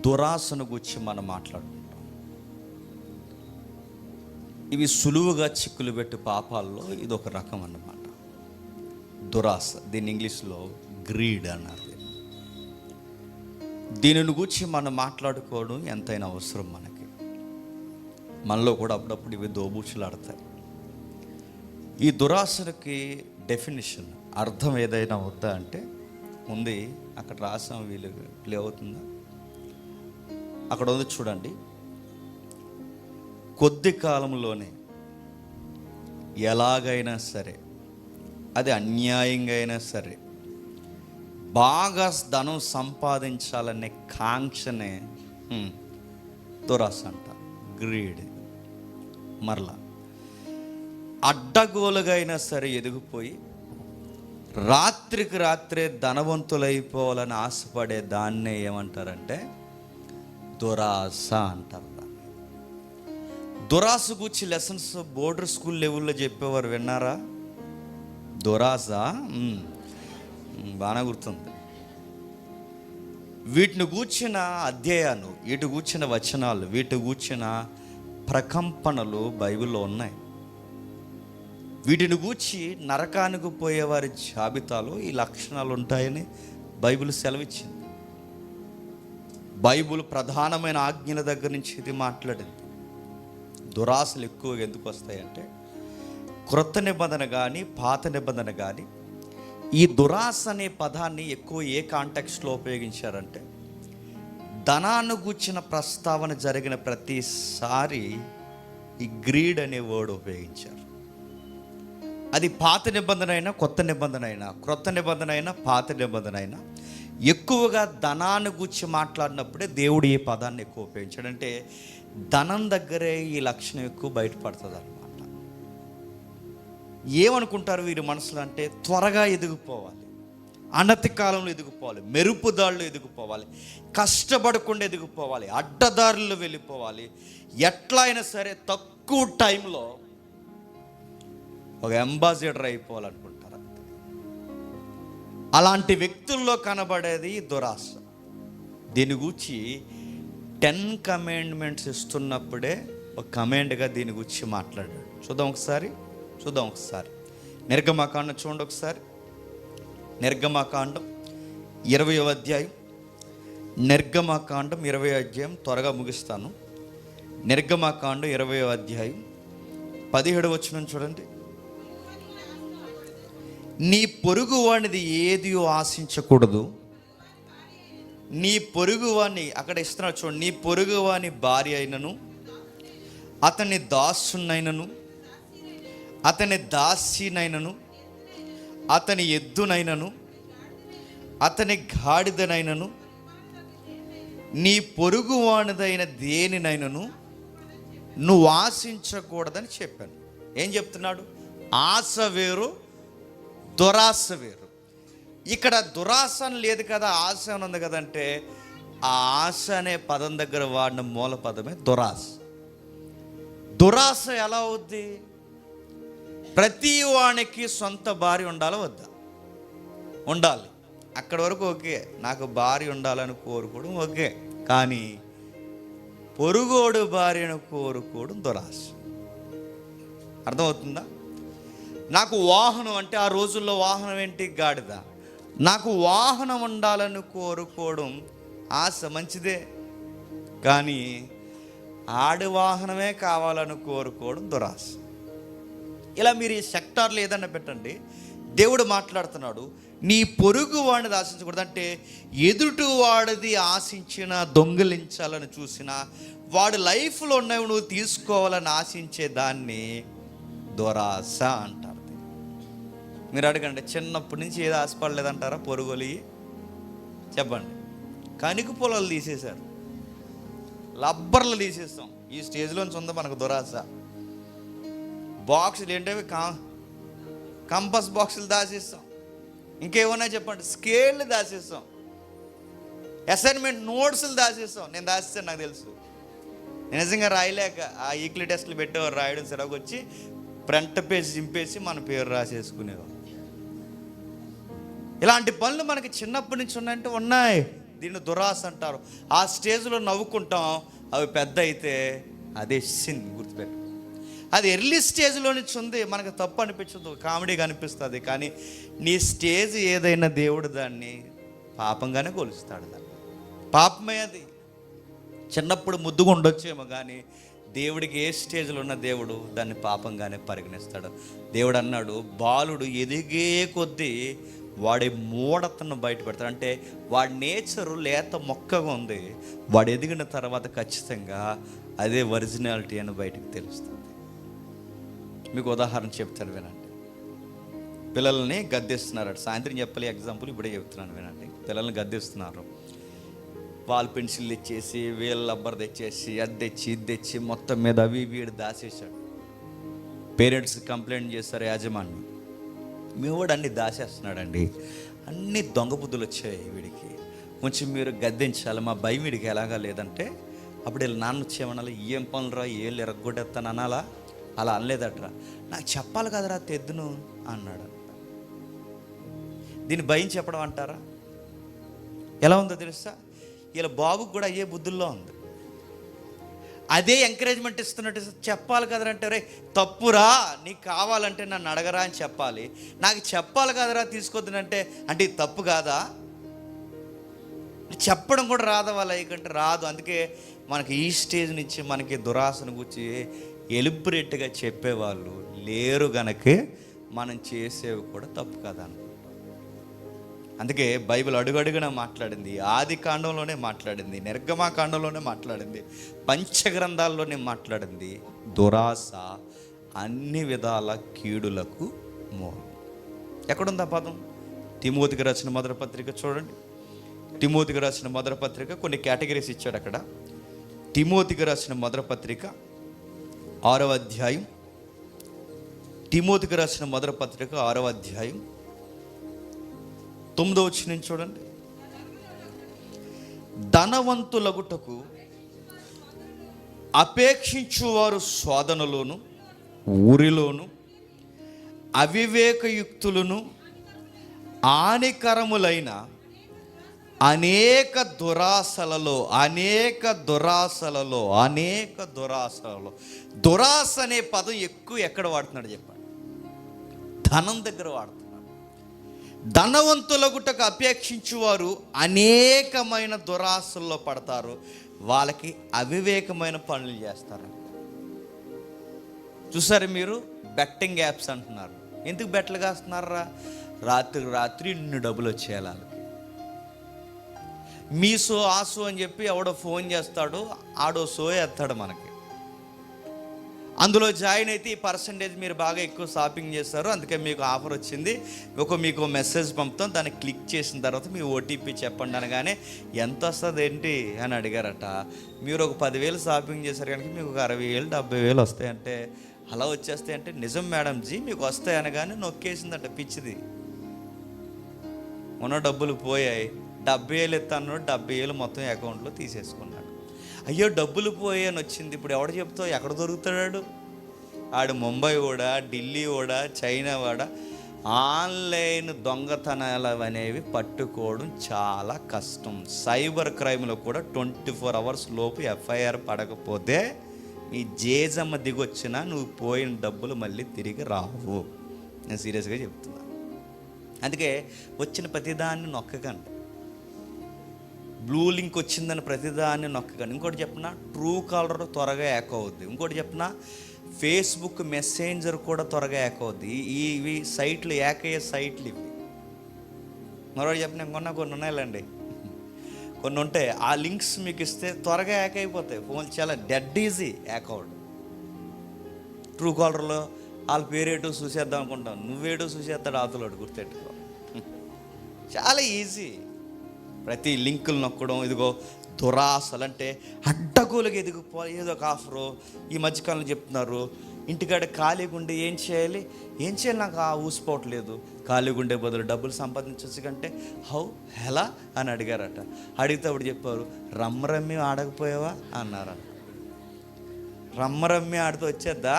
దురాశను గురించి మనం మాట్లాడుకుంటాం. ఇవి సులువుగా చిక్కులు పెట్టి పాపాల్లో ఇది ఒక రకం అన్నమాట. దురాశ, దీన్ని ఇంగ్లీష్లో గ్రీడ్ అన్నారు. దీనిని గురించి మనం మాట్లాడుకోవడం ఎంతైనా అవసరం మనకి. మనలో కూడా అప్పుడప్పుడు ఇవి దోబూచులాడతాయి. ఈ దురాశకి డెఫినిషన్, అర్థం ఏదైనా వద్దా అంటే ఉంది. అక్కడ రాసాం, వీళ్ళు ప్లే అవుతుందా? అక్కడ ఉంది చూడండి. కొద్ది కాలంలోనే ఎలాగైనా సరే, అది అన్యాయంగా అయినా సరే, బాగా ధనం సంపాదించాలనే కాంక్షనే దురాశ అంట, గ్రీడ్. మరలా అడ్డగోలుగా అయినా సరే ఎదిగిపోయి రాత్రికి రాత్రే ధనవంతులైపోవాలని ఆశపడే దాన్నే ఏమంటారంటే దురాశ అంటారు. దురాశ గురించి లెసన్స్ బోర్డర్ స్కూల్ లెవెల్లో చెప్పేవారు, విన్నారా? దురాశ బాగా గుర్తుంది. వీటిని గూర్చిన అధ్యాయాలు, వీటి గూర్చిన వచనాలు, వీటి గూర్చిన ప్రకంపనలు బైబిల్లో ఉన్నాయి. వీటిని గూర్చి నరకానికి పోయేవారి జాబితాలో ఈ లక్షణాలు ఉంటాయని బైబిల్ సెలవిచ్చింది. బైబిల్ ప్రధానమైన ఆజ్ఞల దగ్గర నుంచి ఇది మాట్లాడింది. దురాశలు ఎక్కువగా ఎందుకు వస్తాయంటే, క్రొత్త నిబంధన కానీ పాత నిబంధన కానీ ఈ దురాశ అనే పదాన్ని ఎక్కువ ఏ కాంటెక్స్ట్లో ఉపయోగించారంటే, ధనాన్ని గూర్చిన ప్రస్తావన జరిగిన ప్రతిసారి ఈ గ్రీడ్ అనే వర్డ్ ఉపయోగించారు. అది పాత నిబంధన అయినా కొత్త నిబంధన అయినా, క్రొత్త నిబంధన అయినా పాత నిబంధన అయినా, ఎక్కువగా ధనాన్ని గూర్చి మాట్లాడినప్పుడే దేవుడు ఈ పదాన్ని ఎక్కువ ఉపయోగించాడు. అంటే ధనం దగ్గరే ఈ లక్షణం ఎక్కువ బయటపడుతుంది అనమాట. ఏమనుకుంటారు వీరి మనసులో అంటే, త్వరగా ఎదిగిపోవాలి, అనతి కాలంలో ఎదిగిపోవాలి, మెరుపుదాళ్ళు ఎదిగిపోవాలి, కష్టపడకుండా ఎదిగిపోవాలి, అడ్డదారుల్లో వెళ్ళిపోవాలి, ఎట్లా అయినా సరే తక్కువ టైంలో ఒక అంబాసిడర్ అయిపోవాలనుకుంటారు. అలాంటి వ్యక్తుల్లో కనబడేది దురాశ. దీని గురించి 10 కమాండ్మెంట్స్ ఇస్తున్నప్పుడే ఒక కమాండ్గా దీని గురించి మాట్లాడాడు. చూద్దాం ఒకసారి నిర్గమకాండం చూడండి ఒకసారి. నిర్గమకాండం 20వ అధ్యాయం. నిర్గమకాండం 20వ అధ్యాయం త్వరగా ముగిస్తాను. నిర్గమకాండం 20వ అధ్యాయం 17వ వచనం చూడండి. నీ పొరుగు వానిది ఏది ఆశించకూడదు. నీ పొరుగు వాని, అక్కడ ఇస్తున్నాడు చూడండి, నీ పొరుగు వాని భార్య అయినను, అతని దాసునైనను, అతని దాసినైనను, అతని ఎద్దునైనను, అతని గాడిదనైనను, నీ పొరుగు వానిదైన దేనినైనను నువ్వు ఆశించకూడదని చెప్పాను. ఏం చెప్తున్నాడు? ఆశ వేరు, దురాశ వేరు. ఇక్కడ దురాశ అని లేదు కదా, ఆశ అని ఉంది కదంటే, ఆ ఆశ అనే పదం దగ్గర వాడిన మూల పదమే దురాశ. దురాశ ఎలా అవుద్ది? ప్రతి వానికి సొంత భార్య ఉండాలా వద్దా? ఉండాలి. అక్కడి వరకు ఓకే, నాకు భార్య ఉండాలని కోరుకోవడం ఓకే. కానీ పొరుగోడు భార్యను కోరుకోవడం దురాశ. అర్థమవుతుందా? నాకు వాహనం అంటే, ఆ రోజుల్లో వాహనం ఏంటి? గాడిద. నాకు వాహనం ఉండాలని కోరుకోవడం ఆశ మంచిదే, కానీ ఆడి వాహనమే కావాలని కోరుకోవడం దురాశ. ఇలా మీరు ఈ సెక్టార్లు ఏదన్నా పెట్టండి, దేవుడు మాట్లాడుతున్నాడు, నీ పొరుగు వాడిని ఆశించకూడదు. అంటే ఎదుటి వాడిది ఆశించిన, దొంగిలించాలని చూసిన, వాడి లైఫ్లో ఉన్నవి నువ్వు తీసుకోవాలని ఆశించే దాన్ని దురాశ అంటారు. మీరు అడగండి, చిన్నప్పటి నుంచి ఏది ఆశపడలేదంటారా? పొరుగులి చెప్పండి. కణిక పొలాలు తీసేశారు, లబ్బర్లు తీసేస్తాం. ఈ స్టేజ్లోంచి ఉందా మనకు దురాశ? బాక్సులు ఏంటవి, కంపస్ బాక్సులు దాచేస్తాం. ఇంకేమన్నా చెప్పండి, స్కేళ్ళు దాచేస్తాం, అసైన్మెంట్ నోట్స్లు దాచేస్తాం. నేను దాచేస్తాను, నాకు తెలుసు. నేను నిజంగా రాయలేక ఆ ఈక్లీ టెస్ట్లు పెట్టేవారు, రాయడం సెలవుకి వచ్చి ఫ్రంట్ పేజ్ చింపేసి మన పేరు రాసేసుకునేవారు. ఇలాంటి పనులు మనకి చిన్నప్పటి నుంచి ఉన్నాయంటే ఉన్నాయి. దీన్ని దురాశ అంటారు. ఆ స్టేజ్లో నవ్వుకుంటాం, అవి పెద్ద అయితే అదే సిన్. గుర్తుపెట్టు, అది ఎర్లీ స్టేజ్లో నుంచి ఉంది, మనకు తప్పు అనిపించదు, కామెడీగా అనిపిస్తుంది. కానీ నీ స్టేజ్ ఏదైనా దేవుడు దాన్ని పాపంగానే కొలుస్తాడు. దాన్ని పాపమే. అది చిన్నప్పుడు ముద్దుగా ఉండొచ్చేమో, కానీ దేవుడికి ఏ స్టేజ్లో ఉన్న దేవుడు దాన్ని పాపంగానే పరిగణిస్తాడు. దేవుడు అన్నాడు, బాలుడు ఎదిగే కొద్దీ వాడి మూఢతను బయట పెడతాడు. అంటే వాడి నేచరు లేత మొక్కగా ఉంది, వాడు ఎదిగిన తర్వాత ఖచ్చితంగా అదే ఒరిజినాలిటీ అని బయటకు తెలుస్తుంది. మీకు ఉదాహరణ చెప్తాను వినండి. పిల్లల్ని గద్దిస్తున్నారు. సాయంత్రం చెప్పలే ఎగ్జాంపుల్, ఇప్పుడే చెప్తున్నాను వినండి. పిల్లల్ని గద్దిస్తున్నారు. వాల్ పెన్సిల్ తెచ్చేసి, వీళ్ళ రబ్బర్ తెచ్చేసి, అది తెచ్చి ఇది తెచ్చి మొత్తం మీద అవి వీడు దాచేసాడు. పేరెంట్స్ కంప్లైంట్ చేస్తారు యాజమాన్యం, మీ వాడు అన్ని దాచేస్తున్నాడండి, అన్ని దొంగ బుద్ధులు వచ్చాయి వీడికి, కొంచెం మీరు గద్దించాలి, మా భయం వీడికి ఎలాగా లేదంటే, అప్పుడు వీళ్ళ నాన్న వచ్చేమనాలి, ఏం పనులురా, ఏళ్ళు ఎరగొట్టేస్తాను అనాలా? అలా అనలేదట్రా, నాకు చెప్పాలి కదరా తెద్దును అన్నాడు. దీన్ని భయం చెప్పడం అంటారా? ఎలా ఉందో తెలుసా? వీళ్ళ బాబుకు కూడా అయ్యే బుద్ధుల్లో ఉంది. అదే ఎంకరేజ్మెంట్ ఇస్తున్నట్టు, చెప్పాలి కదరా అంటే, రే తప్పురా, నీకు కావాలంటే నన్ను అడగరా అని చెప్పాలి, నాకు చెప్పాలి కదరా తీసుకొద్దునంటే, అంటే ఇది తప్పు కాదా? చెప్పడం కూడా రాదా వాళ్ళ కంటే? రాదు. అందుకే మనకి ఈ స్టేజ్ నుంచి మనకి దురాశను గురించి ఎలిబరేట్గా చెప్పేవాళ్ళు లేరు గనకే మనం చేసేవి కూడా తప్పు కదా అనుకుంటాం. అందుకే బైబిల్ అడుగడుగునా మాట్లాడింది, ఆది కాండంలోనే మాట్లాడింది, నిర్గమాకాండంలోనే మాట్లాడింది, పంచగ్రంథాల్లోనే మాట్లాడింది, దురాశ అన్ని విధాల కీడులకు మూలం. ఎక్కడుందా పదం? తిమోతికి రాసిన మొదటి పత్రిక చూడండి. తిమోతికి రాసిన మొదటి పత్రిక కొన్ని కేటగిరీస్ ఇచ్చాడు అక్కడ. తిమోతికి రాసిన మొదటి పత్రిక 6వ అధ్యాయం. తిమోతికి రాసిన మొదటి పత్రిక 6వ అధ్యాయం 9వ వచనం చూడండి. ధనవంతులగుటకు అపేక్షించువారు శోధనలోను ఊరిలోను అవివేకయుక్తులను హానికరములైన అనేక దురాశలలో దురాశ అనే పదం ఎక్కువ ఎక్కడ వాడుతున్నాడు చెప్పండి? ధనం దగ్గర వాడుతున్నాడు. ధనవంతులగుటకు అపేక్షించువారు అనేకమైన దురాశల్లో పడతారు, వాళ్ళకి అవివేకమైన పనులు చేస్తారు. చూసారు మీరు, బెట్టింగ్ యాప్స్ అంటున్నారు. ఎందుకు బెట్లు కాస్తున్నారా? రాత్రి ఇన్ని డబ్బులు వచ్చేయాలి వాళ్ళకి. మీసో ఆసో అని చెప్పి ఎవడో ఫోన్ చేస్తాడు, ఆడో సో ఎత్తాడు మనకి. అందులో జాయిన్ అయితే ఈ పర్సంటేజ్ మీరు బాగా ఎక్కువ షాపింగ్ చేస్తారు, అందుకే మీకు ఆఫర్ వచ్చింది, మీకు మెసేజ్ పంపుతాం, దాన్ని క్లిక్ చేసిన తర్వాత మీ ఓటీపీ చెప్పండి అనగానే ఎంత వస్తుంది ఏంటి అని అడిగారట. మీరు ఒక 10,000 షాపింగ్ చేశారు కనుక మీకు ఒక 60,000 70,000 వస్తాయంటే, అలా వచ్చేస్తాయంటే నిజం మేడం జీ మీకు వస్తాయి అనగానే నొక్కేసిందట పిచ్చిది. ఉన్న డబ్బులు పోయాయి. 70,000 ఎత్తాను, 70,000 మొత్తం అకౌంట్లో తీసేసుకున్నాడు. అయ్యో డబ్బులు పోయాని వచ్చింది. ఇప్పుడు ఎవడు చెప్తావు, ఎక్కడ దొరుకుతాడు? ఆడు ముంబై వాడా, ఢిల్లీ వాడా, చైనా వాడా? ఆన్లైన్ దొంగతనాలు అనేవి పట్టుకోవడం చాలా కష్టం. సైబర్ క్రైమ్లో కూడా 24 అవర్స్ లోపు ఎఫ్ఐఆర్ పడకపోతే ఈ జేజమ్మ దిగొచ్చినా నువ్వు పోయిన డబ్బులు మళ్ళీ తిరిగి రావు. నేను సీరియస్గా చెప్తున్నా. అందుకే వచ్చిన ప్రతిదాన్ని నొక్కకండి. బ్లూ లింక్ వచ్చిందని ప్రతిదాన్ని నొక్కకండి. ఇంకోటి చెప్పిన, ట్రూ కాలర్ త్వరగా హ్యాక్ అవుద్ది. ఇంకోటి చెప్పిన, ఫేస్బుక్ మెసెంజర్ కూడా త్వరగా హ్యాక్ అవుద్ది. ఇవి సైట్లు హ్యాక్ అయ్యే సైట్లు ఇవి. మరొకటి చెప్పిన కొన్ని ఉన్నాయిలేండి, కొన్ని ఉంటాయి. ఆ లింక్స్ మీకు ఇస్తే త్వరగా హ్యాక్ అయిపోతాయి. ఫోన్ చాలా డెడ్ ఈజీ హ్యాక్ అవడం. ట్రూ కాలర్లో వాళ్ళ పేరేటో చూసేద్దాం అనుకుంటాం, నువ్వేటో చూసేస్తాడు ఆతులోడు. గుర్తెట్టుకో, చాలా ఈజీ. ప్రతి లింకులు నొక్కడం. ఇదిగో దురాశలు అంటే అడ్డగోలుగా ఎదిగిపోవాలి. ఏదో ఒక ఆఫరు ఈ మధ్యకాలంలో చెప్తున్నారు, ఇంటికాడ ఖాళీగా ఉండి ఏం చేయాలి నాకు ఆ ఊసిపోవట్లేదు, ఖాళీగా ఉండే బదులు డబ్బులు సంపాదించవచ్చు కంటే హౌ ఎలా అని అడిగారట. అడిగితే అప్పుడు చెప్పారు, రమ్మరమ్మి ఆడకపోయావా అన్నారట. రమ్మరమ్మి ఆడితే వచ్చేద్దా?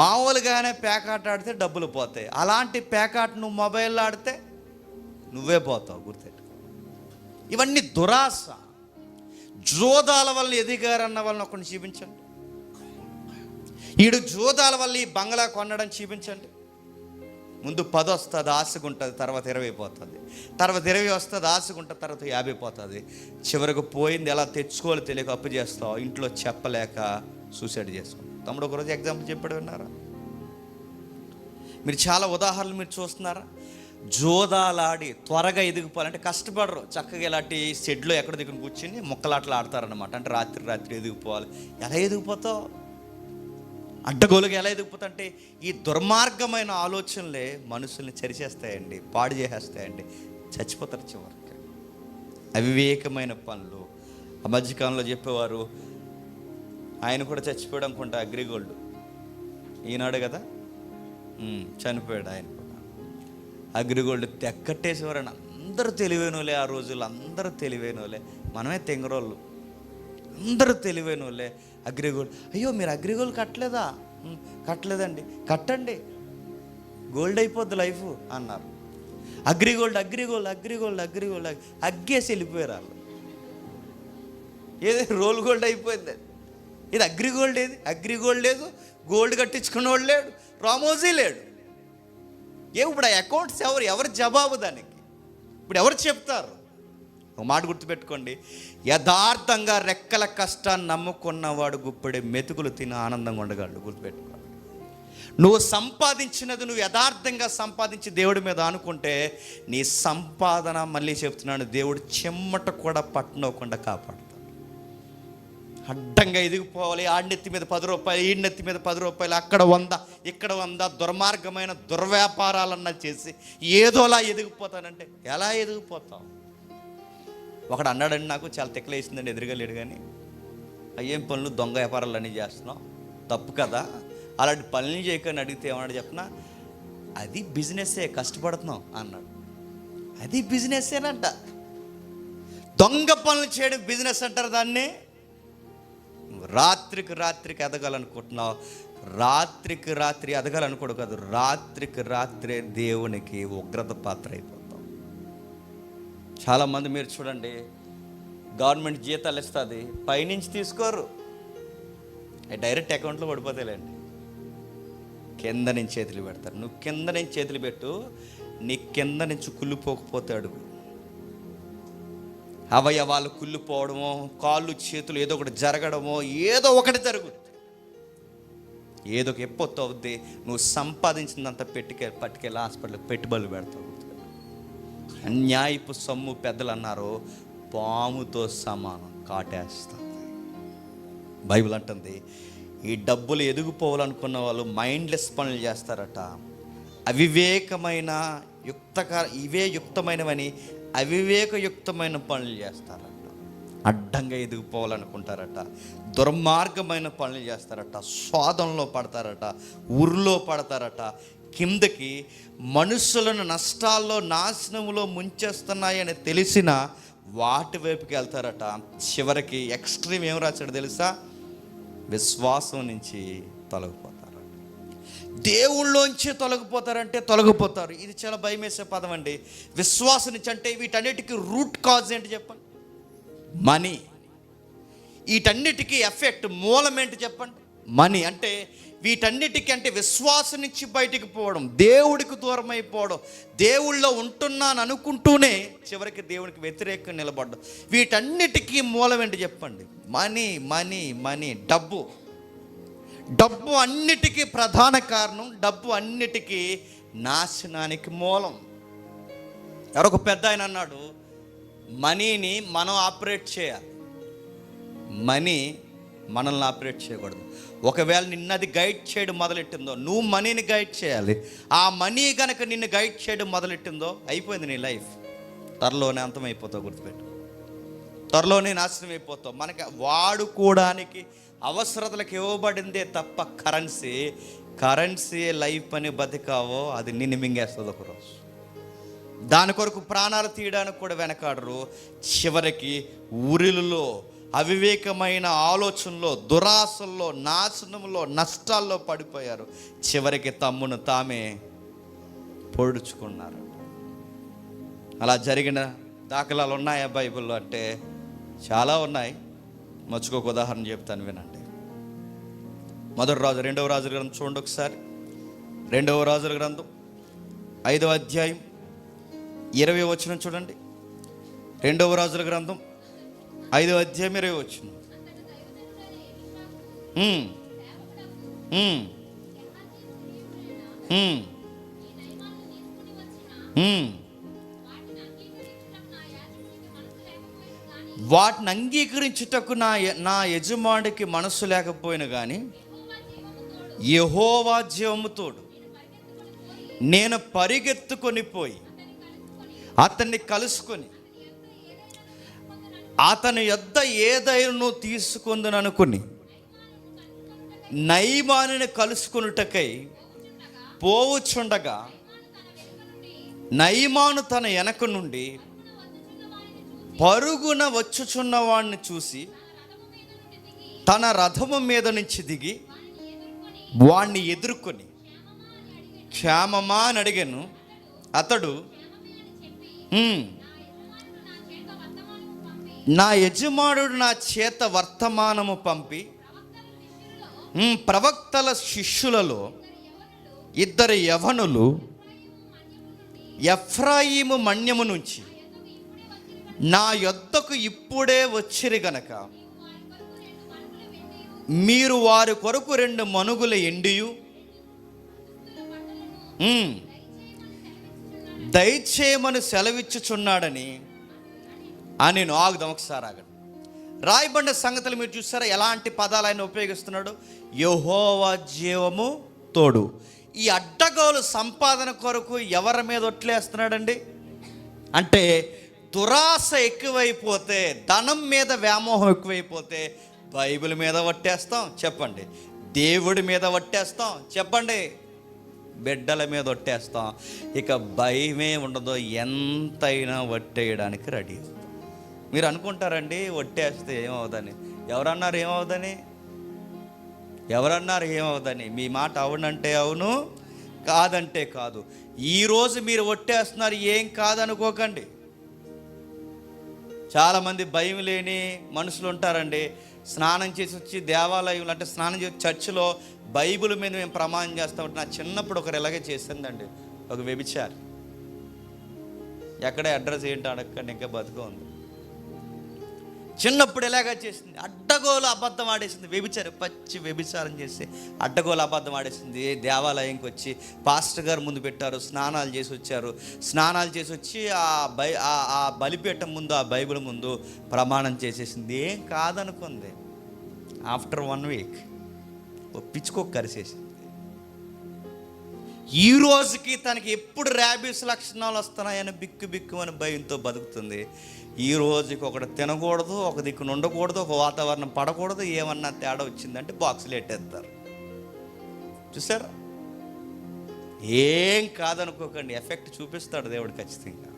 మామూలుగానే పేకాట ఆడితే డబ్బులు పోతాయి. అలాంటి పేకాట నువ్వు మొబైల్లో ఆడితే నువ్వే పోతావు. గుర్తెట్టు. ఇవన్నీ దురాశ. జోదాల వల్ల ఎదిగారన్న వాళ్ళని ఒకరిని చూపించండి. ఈడు జోదాల వల్ల ఈ బంగ్లా కొనడం చూపించండి. ముందు 10 వస్తుంది, ఆశగా ఉంటుంది, తర్వాత 20 పోతుంది, తర్వాత 20 వస్తుంది, ఆశగా ఉంటుంది, తర్వాత 50 పోతుంది. చివరికి పోయింది ఎలా తెచ్చుకోవాలి తెలియక అప్పు చేస్తావు, ఇంట్లో చెప్పలేక సూసైడ్ చేసుకుంటావు. తమ్ముడు ఒకరోజు ఎగ్జాంపుల్ చెప్పాడు, విన్నారా? మీరు చాలా ఉదాహరణలు మీరు చూస్తున్నారా? జోదాలాడి త్వరగా ఎదిగిపోవాలంటే కష్టపడరు. చక్కగా ఇలాంటి షెడ్లో ఎక్కడ దిగుని కూర్చుని ముక్కలాటలు ఆడతారనమాట. అంటే రాత్రి ఎదిగిపోవాలి. ఎలా ఎదిగిపోతావు? అడ్డగోలుగా ఎలా ఎదిగిపోతా అంటే ఈ దుర్మార్గమైన ఆలోచనలే మనుషుల్ని చెరిచేస్తాయండి, పాడు చేసేస్తాయండి, చచ్చిపోతారు చివరికి. అవివేకమైన పనులు. ఆ మధ్యకాలంలో చెప్పేవారు, ఆయన కూడా చచ్చిపోయాడు అనుకుంటా, అగ్రిగోల్డ్ ఈనాడు కదా, చనిపోయాడు ఆయన కూడా. అగ్రిగోల్డ్ తెక్కట్టేసేవారని అందరూ తెలివైనోలే. ఆ రోజుల్లో అందరూ తెలివైనోలే, మనమే తెంగరోళ్ళు. అందరూ తెలివైనోలే. అగ్రిగోల్డ్, అయ్యో మీరు అగ్రిగోల్డ్ కట్టలేదా? కట్టలేదండి. కట్టండి, గోల్డ్ అయిపోద్ది లైఫ్ అన్నారు. అగ్రిగోల్డ్ అగ్గేసి వెళ్ళిపోయారు వాళ్ళు. ఏది రోల్ గోల్డ్ అయిపోయింది. ఇది అగ్రిగోల్డ్. ఏది అగ్రిగోల్డ్ లేదు, గోల్డ్ కట్టించుకున్నవాడు లేడు, రామోజీ లేడు. ఇప్పుడు ఆ అకౌంట్స్ ఎవరు జవాబు దానికి? ఇప్పుడు ఎవరు చెప్తారు? ఒక మాట గుర్తుపెట్టుకోండి, యథార్థంగా రెక్కల కష్టాన్ని నమ్ముకున్నవాడు గుప్పెడే మెతుకులు తిని ఆనందంగా ఉండగలడు. గుర్తుపెట్టుకోండి. నువ్వు సంపాదించినది నువ్వు యథార్థంగా సంపాదించి దేవుడి మీద అనుకుంటే నీ సంపాదన, మళ్ళీ చెప్తున్నాను, దేవుడు చెమ్మట కూడా పట్టనవ్వకుండా కాపాడుతాడు. అడ్డంగా ఎదిగిపోవాలి. ఆడినెత్తి మీద 10 రూపాయలు, ఈడినెత్తి మీద 10 రూపాయలు, అక్కడ 100 ఇక్కడ 100, దుర్మార్గమైన దుర్వ్యాపారాలన్నా చేసి ఏదోలా ఎదిగిపోతానంటే ఎలా ఎదిగిపోతావు? ఒకడు అన్నాడండి, నాకు చాలా తెక్కలేసిందండి, ఎదురుగా లేడు కానీ, అయ్యేం పనులు దొంగ వ్యాపారాలు అన్నీ చేస్తున్నావు, తప్పు కదా, అలాంటి పనులు చేయకని అడిగితే ఏమన్నాడు చెప్పనా? అది బిజినెస్సే, కష్టపడుతున్నావు అన్నాడు. అది బిజినెస్సేనంట. దొంగ పనులు చేయడం బిజినెస్ అంటారు దాన్ని. రాత్రికి ఎదగాలనుకుంటున్నావు, రాత్రి ఎదగాలనుకోడు కాదు, రాత్రే దేవునికి ఉగ్రత పాత్ర అయిపోతాం. చాలామంది మీరు చూడండి, గవర్నమెంట్ జీతాలు ఇస్తుంది, పైనుంచి తీసుకోరు, డైరెక్ట్ అకౌంట్లో పడిపోతాయిలేండి. కింద నుంచి చేతులు పెడతారు. నువ్వు కింద నుంచి చేతులు పెట్టు, నీ కింద నుంచి కుళ్ళిపోకపోతే అడుగు. అవయవాలు కుళ్ళిపోవడమో, కాళ్ళు చేతులు ఏదో ఒకటి జరగడమో, ఏదో ఒకటి జరుగుద్ది, ఏదో ఒక ఎప్పొత్తు అవుద్ది. నువ్వు సంపాదించినంత పట్టుకెళ్ళి హాస్పిటల్కి పెట్టుబడులు పెడతావు. అన్యాయపు సొమ్ము పెద్దలు అన్నారు, పాముతో సమానం, కాటేస్తుంది. బైబిల్ అంటుంది, ఈ డబ్బులు ఎదిగిపోవాలనుకున్న వాళ్ళు మైండ్లెస్ పనులు చేస్తారట. అవివేకమైన ఇవే యుక్తమైనవని అవివేకయుక్తమైన పనులు చేస్తారట. అడ్డంగా ఎదిగిపోవాలనుకుంటారట, దుర్మార్గమైన పనులు చేస్తారట, స్వాదంలో పడతారట, ఉరిలో పడతారట, కిందకి మనుషులను నష్టాల్లో, నాశనంలో ముంచేస్తున్నాయని తెలిసిన వాటి వైపుకి వెళ్తారట. చివరికి ఎక్స్ట్రీమ్ ఏం రాశాడు తెలుసా? విశ్వాసం నుంచి తొలగిపోతారు. దేవుళ్ళలోంచి తొలగిపోతారంటే తొలగిపోతారు. ఇది చాలా భయం వేసే పదం అండి. విశ్వాసం నుంచి అంటే వీటన్నిటికీ రూట్ కాజ్ ఏంటి చెప్పండి? మనీ. వీటన్నిటికీ ఎఫెక్ట్ మూలం ఏంటి చెప్పండి? మనీ. అంటే వీటన్నిటికీ అంటే విశ్వాసం నుంచి బయటికి పోవడం, దేవుడికి దూరం అయిపోవడం, దేవుళ్ళో ఉంటున్నాను అనుకుంటూనే చివరికి దేవునికి వ్యతిరేకంగా నిలబడడం. వీటన్నిటికీ మూలం ఏంటి చెప్పండి? మనీ. డబ్బు అన్నిటికీ ప్రధాన కారణం. డబ్బు అన్నిటికీ నాశనానికి మూలం. ఎవరొక పెద్ద ఆయన అన్నాడు, మనీని మనం ఆపరేట్ చేయాలి, మనీ మనల్ని ఆపరేట్ చేయకూడదు. ఒకవేళ నిన్నది గైడ్ చేయడం మొదలెట్టిందో, నువ్వు మనీని గైడ్ చేయాలి. ఆ మనీ కనుక నిన్ను గైడ్ చేయడం మొదలెట్టిందో అయిపోయింది నీ లైఫ్. త్వరలోనే అంతమైపోతావు. గుర్తుపెట్టు, త్వరలోనే నాశనం అయిపోతావు. మనకి వాడుకోవడానికి అవసరతలకు ఇవ్వబడిందే తప్ప కరెన్సీ లైఫ్ అని బతికావో అది నిన్ను మింగేస్తుంది ఒకరోజు. దాని కొరకు ప్రాణాలు తీయడానికి కూడా వెనకాడరు. చివరికి ఉరిలో, అవివేకమైన ఆలోచనలో, దురాశల్లో, నాశనంలో, నష్టాల్లో పడిపోయారు. చివరికి తమ్మును తామే పొడుచుకున్నారు. అలా జరిగిన దాఖలాలు ఉన్నాయా బైబిల్లో అంటే చాలా ఉన్నాయి. మర్చుకోక ఉదాహరణ చెప్తాను వినండి. మొదటి రాజు 2వ రాజుల గ్రంథం చూడండి ఒకసారి. 2వ రాజుల గ్రంథం 5వ అధ్యాయం 20వ వచనం చూడండి. 2వ రాజుల గ్రంథం 5వ అధ్యాయం 20వ వచనం. వాటిని అంగీకరించుటకు నా యజమానికి మనస్సు లేకపోయినా కానీ యెహోవా జీవము తోడు నేను పరిగెత్తుకొని పోయి అతన్ని కలుసుకొని అతని యొద్ద ఏదైనా తీసుకుందననుకుని నయమానుని కలుసుకొనుటకై పోవుచుండగా నయమాను తన వెనక నుండి పరుగున వచ్చుచున్న వాడిని చూసి తన రథము మీద నుంచి దిగి వాణ్ణి ఎదుర్కొని క్షేమమా అని అడిగాను. అతడు నా యజమానుడు నా చేత వర్తమానము పంపి ప్రవక్తల శిష్యులలో 2 యవనులు ఎఫ్రాయిము మన్యము నుంచి నా యొద్దకు ఇప్పుడే వచ్చిరి గనక మీరు వారి కొరకు 2 మనుగుల ఎండియు దయచేయమని సెలవిచ్చుచున్నాడని అని ఆగుదాం ఒకసారి. ఆగండి. రాయబడిన సంగతులు మీరు చూసారా? ఎలాంటి పదాలు ఆయన ఉపయోగిస్తున్నాడు? యెహోవా జీవము తోడు. ఈ అడ్డగోలు సంపాదన కొరకు ఎవరి మీద ఒట్లేస్తున్నాడండి అంటే, దురాశ ఎక్కువైపోతే, ధనం మీద వ్యామోహం ఎక్కువైపోతే బైబిల్ మీద ఒట్టేస్తాం చెప్పండి, దేవుడి మీద ఒట్టేస్తాం చెప్పండి, బిడ్డల మీద ఒట్టేస్తాం. ఇక భయమే ఉండదు, ఎంతైనా ఒట్టేయడానికి రెడీ అవుతాం. మీరు అనుకుంటారండి ఒట్టేస్తే ఏమవుదని. ఎవరన్నారు ఏమవుదని? ఎవరన్నారు ఏమవుదని? మీ మాట అవునంటే అవును, కాదంటే కాదు. ఈరోజు మీరు ఒట్టేస్తున్నారు, ఏం కాదనుకోకండి. చాలామంది భయం లేని మనుషులు ఉంటారండి. స్నానం చేసి వచ్చి దేవాలయంలో అంటే స్నానం చేసి చర్చిలో బైబిల్ మీద మేము ప్రమాణం చేస్తామంటే, నా చిన్నప్పుడు ఒకరు ఇలాగే చేసిందండి. ఒక వ్యభిచారి, ఎక్కడే అడ్రస్ ఏంటి అడగండి, ఇంకా బతుకు ఉంది. చిన్నప్పుడు ఎలాగా చేసింది, అడ్డగోలు అబద్ధం ఆడేసింది. వ్యభిచారి, పచ్చి వ్యభిచారం చేసి అడ్డగోలు అబద్ధం ఆడేసింది. దేవాలయంకి వచ్చి పాస్టర్ గారు ముందు పెట్టారు, స్నానాలు చేసి వచ్చారు. స్నానాలు చేసి వచ్చి ఆ బలిపీఠం ముందు, ఆ బైబిల్ ముందు ప్రమాణం చేసేసింది. ఏం కాదనుకుంది. After 1 week పిచ్చుకోక కరిసేసింది. ఈ రోజుకి తనకి ఎప్పుడు ర్యాబీస్ లక్షణాలు వస్తున్నాయని బిక్కు బిక్కు అని భయంతో బతుకుతుంది. ఈ రోజుకి ఒకటి తినకూడదు, ఒక దిక్కున ఉండకూడదు, ఒక వాతావరణం పడకూడదు. ఏమన్నా తేడా వచ్చిందంటే బాక్సులు ఎట్టేస్తారు. చూసారా? ఏం కాదనుకోకండి, ఎఫెక్ట్ చూపిస్తాడు దేవుడు ఖచ్చితంగా.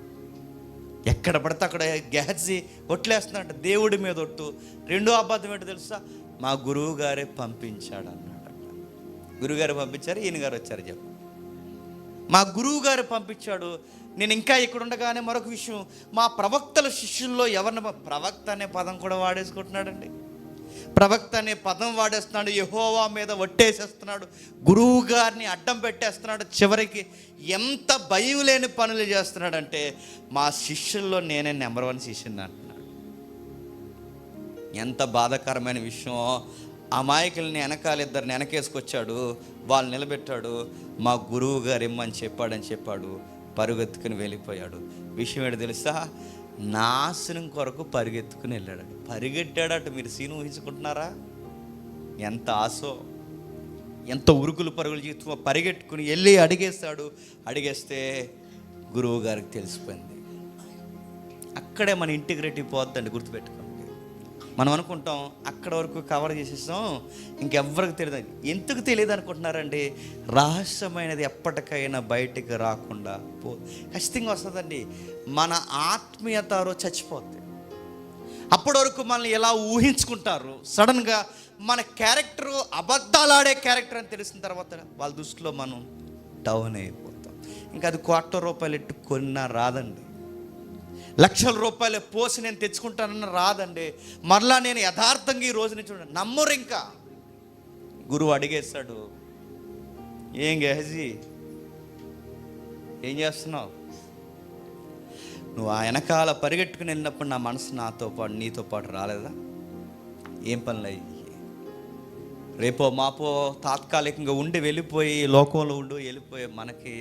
ఎక్కడ పడితే అక్కడ గ్యాసి ఒట్లేస్తున్నాడు. దేవుడి మీద ఒట్టు. 2వ అబద్ధం ఏంటో తెలుసా? మా గురువు గారే పంపించాడు అన్నాడు. గురువుగారు పంపించారు, ఈయన గారు వచ్చారు చెప్పు. మా గురువు గారు పంపించాడు. నేను ఇంకా ఇక్కడ ఉండగానే మరొక విషయం, మా ప్రవక్తల శిష్యుల్లో ఎవరిని, ప్రవక్త అనే పదం కూడా వాడేసుకుంటున్నాడండి. ప్రవక్త అనే పదం వాడేస్తున్నాడు. యెహోవా మీద ఒట్టేసేస్తున్నాడు. గురువు గారిని అడ్డం పెట్టేస్తున్నాడు. చివరికి ఎంత భయం లేని పనులు చేస్తున్నాడంటే, మా శిష్యుల్లో నేనే నెంబర్ 1 శిష్యుని అంటున్నాడు. ఎంత బాధాకరమైన విషయం. అమాయకుల్ని వెనకాల 2 వెనకేసుకొచ్చాడు, వాళ్ళు నిలబెట్టాడు. మా గురువు గారు ఇమ్మని చెప్పాడు. పరుగెత్తుకుని వెళ్ళిపోయాడు. విషయం ఏంటో తెలుసా? నాశనం కొరకు పరిగెత్తుకుని వెళ్ళాడు. పరిగెట్టాడట. మీరు సీన్ ఊహించుకుంటున్నారా? ఎంత ఆశో, ఎంత ఉరుకులు పరుగులు చేస్తూ పరిగెట్టుకుని వెళ్ళి అడిగేస్తాడు. అడిగేస్తే గురువు గారికి తెలిసిపోయింది. అక్కడే మన ఇంటిగ్రిటీ పోద్దండి, గుర్తుపెట్టుకోండి. మనం అనుకుంటాం అక్కడ వరకు కవర్ చేసేసాం, ఇంకెవ్వరికి తెలియదు. ఎందుకు తెలియదు అనుకుంటున్నారండి? రహస్యమైనది ఎప్పటికైనా బయటికి రాకుండా ఖచ్చితంగా వస్తుందండి. మన ఆత్మీయత చచ్చిపోతుంది. అప్పటి వరకు మనల్ని ఎలా ఊహించుకుంటారు, సడన్గా మన క్యారెక్టరు అబద్ధాలు ఆడే క్యారెక్టర్ అని తెలిసిన తర్వాత వాళ్ళ దృష్టిలో మనం డౌన్ అయిపోతాం. ఇంకా అది ₹1,000,000 ఎట్టు కొన్నా రాదండి. లక్షల రూపాయలు పోసి నేను తెచ్చుకుంటానన్న రాదండి. మరలా నేను యథార్థంగా ఈ రోజుని చూడండి, నమ్మరు. ఇంకా గురువు అడిగేస్తాడు, ఏం గెహజీ ఏం చేస్తున్నావు? నువ్వు ఆ వెనకాల పరిగెట్టుకుని వెళ్ళినప్పుడు నా మనసు నీతో పాటు రాలేదా? ఏం పనులు అయ్యి? రేపో మాపో తాత్కాలికంగా ఉండి వెళ్ళిపోయి లోకంలో వెళ్ళిపోయే మనకి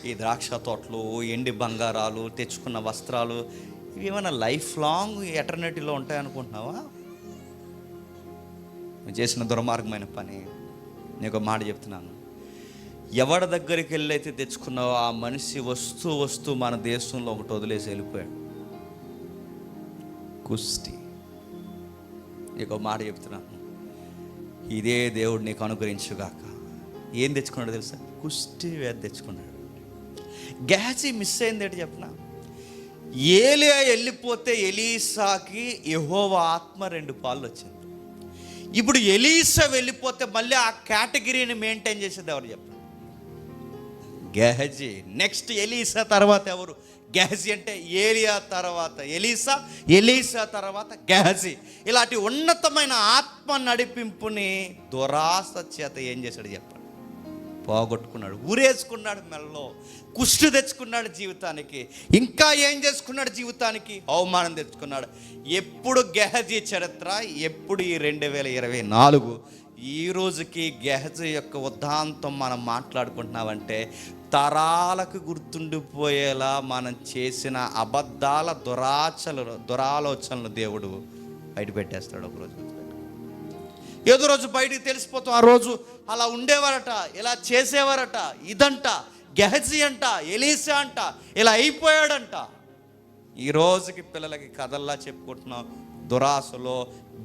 ఈ ద్రాక్ష తోటలు, ఎండి బంగారాలు, తెచ్చుకున్న వస్త్రాలు ఇవి ఏమైనా లైఫ్ లాంగ్ ఎటర్నిటీలో ఉంటాయనుకుంటున్నావా? నువ్వు చేసిన దుర్మార్గమైన పని. నేను ఒక మాట చెప్తున్నాను, ఎవరి దగ్గరికి వెళ్ళైతే తెచ్చుకున్నావో ఆ మనిషి వస్తూ మన దేశంలో ఒకటి వదిలేసి వెళ్ళిపోయాడు, కుష్టి. నీకు ఒక మాట చెప్తున్నాను, ఇదే దేవుడు నీకు అనుగ్రహించుగాక. ఏం తెచ్చుకున్నాడు తెలుసా? కుష్టి వ్యాధి తెచ్చుకున్నాడు. గెహజీ మిస్ అయింది ఏంటి చెప్పిన? ఏలియా వెళ్ళిపోతే ఎలీసాకి యెహోవా ఆత్మ 2 పాలు వచ్చింది. ఇప్పుడు ఎలీసా వెళ్ళిపోతే మళ్ళీ ఆ కేటగిరీని మెయింటైన్ చేసేది ఎవరు చెప్పండి? గెహజీ. నెక్స్ట్ ఎలీసా తర్వాత ఎవరు? గెహజీ. అంటే ఏలియా తర్వాత ఎలీసా, ఎలీసా తర్వాత గెహజీ. ఇలాంటి ఉన్నతమైన ఆత్మ నడిపింపుని దురాశ చేత ఏం చేశాడు చెప్పండి? పోగొట్టుకున్నాడు, ఊరేసుకున్నాడు, మెల్లో కుష్టు తెచ్చుకున్నాడు జీవితానికి. ఇంకా ఏం చేసుకున్నాడు జీవితానికి? అవమానం తెచ్చుకున్నాడు. ఎప్పుడు గెహజీ చరిత్ర, ఎప్పుడు ఈ 2024 ఈ రోజుకి గెహజీ యొక్క ఉద్దాంతం మనం మాట్లాడుకుంటున్నామంటే తరాలకు గుర్తుండిపోయేలా మనం చేసిన అబద్ధాల దురాలోచనలు దేవుడు బయటపెట్టేస్తాడు ఒకరోజు. ఏదో రోజు బయటికి తెలిసిపోతాం, ఆ రోజు అలా ఉండేవారట, ఇలా చేసేవారట, ఇదంట గెహజీ అంట, ఎలీసా అంట, ఇలా అయిపోయాడంట. ఈ రోజుకి పిల్లలకి కథల్లా చెప్పుకుంటున్నాం. దురాశలో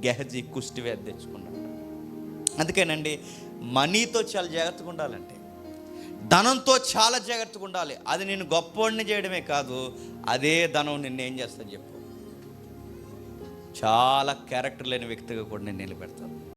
గెహజీ కుష్టి వ్యాధి తెచ్చుకున్నాడు. అందుకేనండి మనీతో చాలా జాగ్రత్తగా ఉండాలంటే, ధనంతో చాలా జాగ్రత్తగా ఉండాలి. అది నేను గొప్పవాడిని చేయడమే కాదు, అదే ధనం నిన్ను ఏం చేస్తాను చెప్పు, చాలా క్యారెక్టర్ లేని వ్యక్తిగా కూడా నేను నిలబెడతాను.